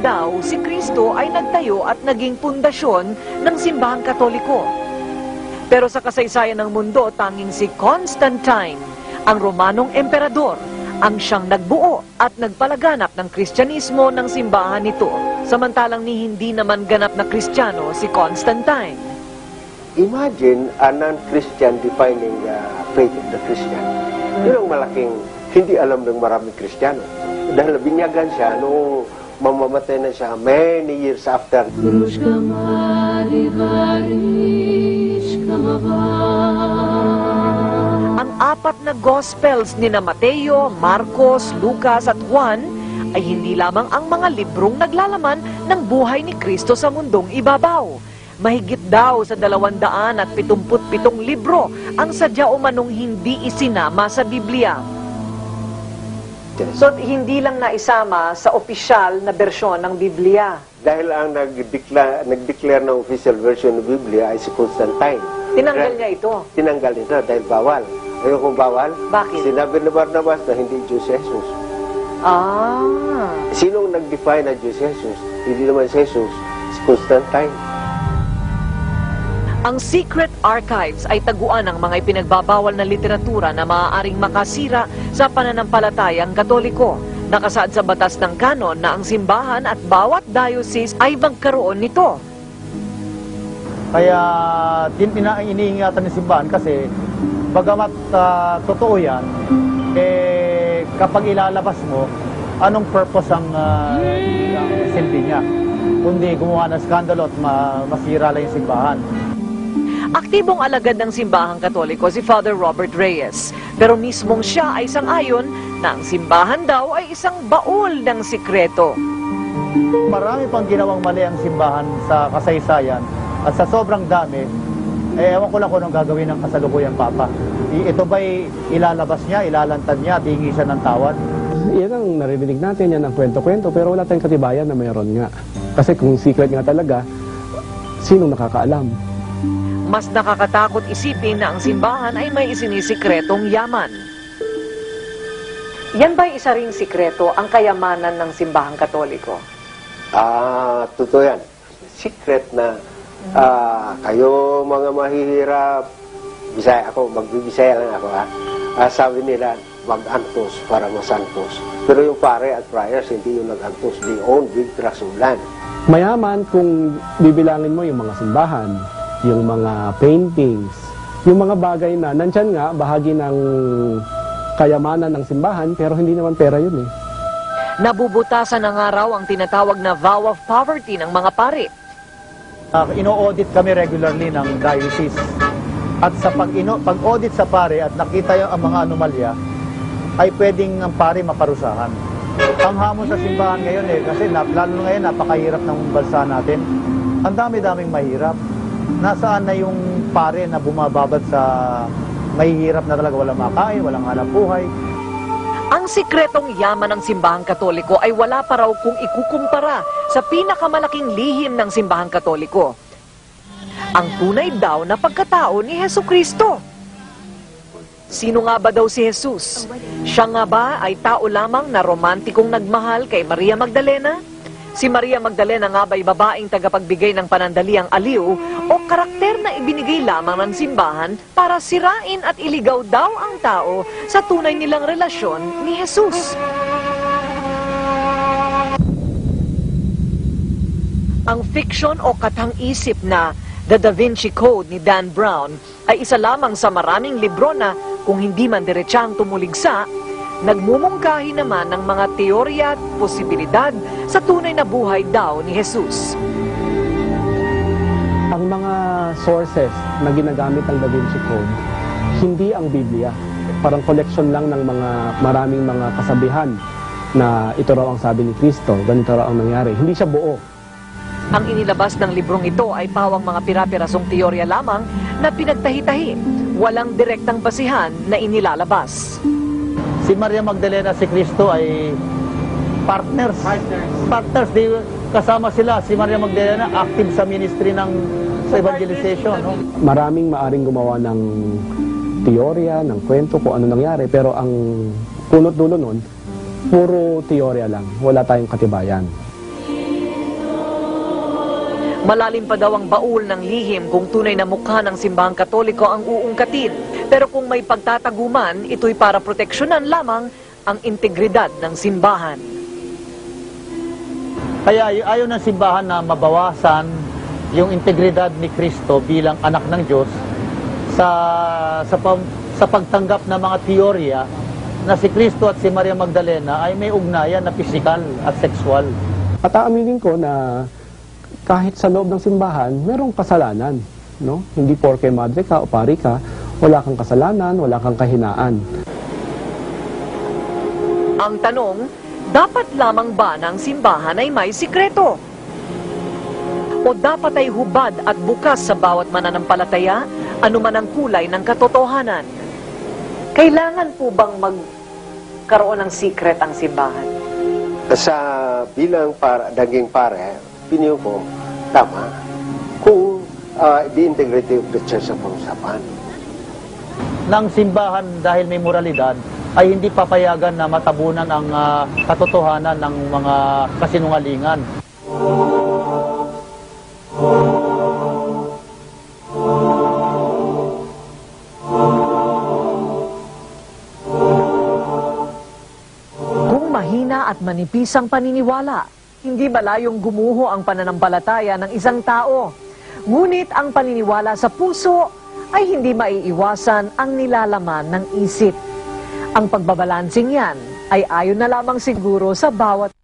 daw si Kristo ay nagtayo at naging pundasyon ng simbahang Katoliko. Pero sa kasaysayan ng mundo, tanging si Constantine, ang Romanong emperador, ang siyang nagbuo at nagpalaganap ng Kristyanismo ng simbahan nito, samantalang ni hindi naman ganap na Kristiyano si Constantine. Imagine a non-Christian defining the faith of the Christian. Yun ang malaking hindi alam ng maraming Kristiyano. Dahil binyagan siya nung mamamatay na siya many years after. Ang apat na Gospels ni Mateo, Marcos, Lucas at Juan ay hindi lamang ang mga librong naglalaman ng buhay ni Kristo sa mundong ibabaw. Mahigit daw sa 277 libro ang sadya umanong hindi isinama sa Biblia. So hindi lang naisama sa opisyal na bersyon ng Biblia. Dahil ang nag-declare ng official version ng Biblia ay si Constantine. Tinanggal niya ito? Tinanggal ito dahil bawal. Ayaw kung bawal? Bakit? Sinabi ni Barnabas na hindi Diyos si Jesus. Ah. Sinong nag-define na Diyos si Jesus? Hindi naman si Jesus, si Constantine. Ang secret archives ay taguan ng mga ipinagbabawal na literatura na maaaring makasira sa pananampalatayang Katoliko. Nakasaad sa batas ng kanon na ang simbahan at bawat diocese ay magkaroon nito. Kaya iniingatan ng simbahan kasi bagamat totoo yan, kapag ilalabas mo, anong purpose ang silbi niya? Kundi gumawa ng skandalo at masira lang yung simbahan. Aktibong alagad ng simbahang Katoliko si Father Robert Reyes, pero mismong siya ay sang-ayon na ang simbahan daw ay isang baul ng sikreto. Marami pang ginawang mali ang simbahan sa kasaysayan at sa sobrang dami, ewan ko lang kung anong gagawin ng kasalukuyang Papa. Ito ba'y ilalabas niya, ilalantad niya, tingi siya ng tawad? Yan ang naririnig natin, yan ang kwento-kwento, pero wala tayong katibayan na mayroon nga. Kasi kung secret nga talaga, sinong nakakaalam? Mas nakakatakot isipin na ang simbahan ay may isinisikretong yaman. Yan ba'y isa ring sikreto ang kayamanan ng simbahang Katoliko? Totoo yan. Secret na kayo mga mahihirap, Bisaya ako, magbibisaya lang ako sabi nila, mag-antos para masantos. Pero yung pare at friars, hindi yung nag-antos. They own big tracts of land. Mayaman kung bibilangin mo yung mga simbahan, yung mga paintings, yung mga bagay na nandyan nga, bahagi ng kayamanan ng simbahan, pero hindi naman pera yun eh. Nabubutasan ng araw ang tinatawag na vow of poverty ng mga pare. Ino-audit kami regularly ng diocese. At sa pag-audit sa pare at nakita yung ang mga anomalya, ay pwedeng ang pare maparusahan. Ang hamon sa simbahan ngayon kasi lalo ngayon napakahirap ng bansa natin. Ang dami-daming mahirap. Nasaan na yung pare na bumababad sa mahihirap na talaga walang makain, walang hanap buhay? Ang sikretong yaman ng simbahang Katoliko ay wala pa raw kung ikukumpara sa pinakamalaking lihim ng simbahang Katoliko. Ang tunay daw na pagkatao ni Hesukristo. Sino nga ba daw si Jesus? Siya nga ba ay tao lamang na romantikong nagmahal kay Maria Magdalena? Si Maria Magdalena nga ba'y babaeng tagapagbigay ng panandaliang aliw o karakter na ibinigay lamang ng simbahan para sirain at iligaw daw ang tao sa tunay nilang relasyon ni Jesus? Ang fiction o katang-isip na The Da Vinci Code ni Dan Brown ay isa lamang sa maraming libro na kung hindi man diretsang tumuligsa, nagmumungkahi naman ng mga teorya at posibilidad sa tunay na buhay daw ni Jesus. Ang mga sources na ginagamit ng Da Vinci Code, hindi ang Biblia. Parang collection lang ng maraming mga kasabihan na ito raw ang sabi ni Kristo, ganito raw ang nangyari. Hindi siya buo. Ang inilabas ng librong ito ay pawang mga pira-pirasong teorya lamang na pinagtahi-tahi, walang direktang basihan na inilalabas. Si Maria Magdalena at si Kristo ay partners. Partners. Kasama sila. Si Maria Magdalena active sa ministry ng evangelization. No? Maraming maaring gumawa ng teorya, ng kwento kung ano nangyari, pero ang punot dulo nun, puro teorya lang. Wala tayong katibayan. Malalim pa daw ang baul ng lihim kung tunay na mukha ng simbahang katoliko ang uungkatin. Pero kung may pagtataguman, ito'y para proteksyonan lamang ang integridad ng simbahan. Kaya ayaw ng simbahan na mabawasan yung integridad ni Kristo bilang anak ng Diyos sa pagtanggap ng mga teorya na si Kristo at si Maria Magdalena ay may ugnayan na pisikal at sexual. At aaminin ko na kahit sa loob ng simbahan, merong kasalanan. No? Hindi porke madre ka o pari ka, wala kang kasalanan, wala kang kahinaan. Ang tanong, dapat lamang ba ng simbahan ay may sikreto? O dapat ay hubad at bukas sa bawat mananampalataya, anuman ang kulay ng katotohanan? Kailangan po bang magkaroon ng secret ang simbahan? Sa bilang daging pare, pinyo ko, tama, kung the integrity of the church ang pag-usapan. Ng simbahan dahil may moralidad ay hindi papayagan na matabunan ang katotohanan ng mga kasinungalingan. Kung mahina at manipis ang paniniwala, hindi malayong gumuho ang pananampalataya ng isang tao. Ngunit ang paniniwala sa puso ay hindi maiiwasan ang nilalaman ng isip. Ang pagbabalansing yan ay ayon na lamang siguro sa bawat